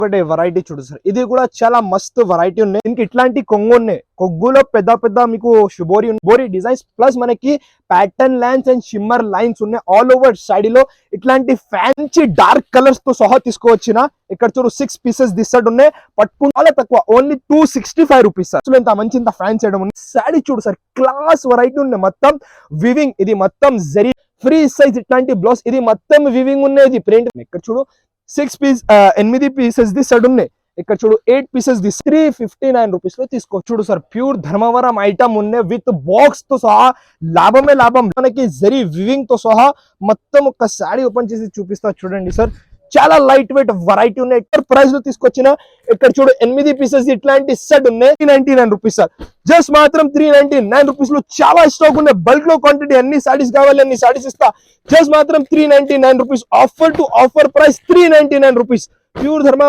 ఒకటే వెరైటీ చూడు సార్, ఇది కూడా చాలా మస్తు వెరైటీ ఉన్నాయి. ఇంక ఇట్లాంటి కొంగు ఉన్నాయి, కొగ్గులో పెద్ద పెద్ద మీకు బోరీ డిజైన్స్ ప్లస్ మనకి pattern lines and shimmer lines ఉన్నాయి. ఆల్ ఓవర్ సైడ్ లో ఇట్లాంటి ఫ్యాన్సీ డార్క్ కలర్స్ తో సహా తీసుకోవచ్చిన. ఇక్కడ చూడు 6 పీసెస్ దిస్ ఉన్నాయి, పట్టుకుని చాలా తక్కువ, ఓన్లీ 265 రూపీస్ సార్. ఇంత మంచి ఇంత ఫ్యాన్సీ ఐటమ్ ఉంది. శారీ చూడు సార్, క్లాస్ వెరైటీ ఉన్నాయి. మొత్తం వివింగ్, ఇది మొత్తం జరీ ఫ్రీ సైజ్ ఇట్లాంటి బ్లౌజ్, ఇది మొత్తం వివింగ్ ఉన్నాయి. ఇది ప్రింట్. ఇక్కడ చూడు 8 పీసెస్ ది సెట్ ఉన్నాయి. ఇక్కడ చూడు 8 పీసెస్ ది 359 రూపీస్ లో తీసుకో. చూడు సార్, ప్యూర్ ధర్మవరం ఐటమ్ ఉన్నాయి విత్ బాక్స్ తో సహా. లాభమే లాభం, మనకి జరీ వివింగ్ తో సహా మొత్తం ఒక శారీ ఓపెన్ చేసి చూపిస్తా చూడండి సార్. చాలా లైట్ వెయిట్ వెరైటీ ఉన్నాయి. ఎక్కడ ప్రైస్ లో తీసుకొచ్చిన. ఇక్కడ చూడు 8 పీసెస్ ఇట్లాంటి సెట్ ఉన్నాయి, 399 రూపీస్ సార్. జస్ట్ మాత్రం 399 రూపీస్ లో చాలా స్టాక్ ఉన్నాయి. బల్క్ లో క్వాంటిటీ, అన్ని సారీస్ కావాలి అన్ని సారీస్ ఇస్తా. జస్ట్ మాత్రం 399 rupees. Offer to offer price 399 rupees. Pure ధర్మ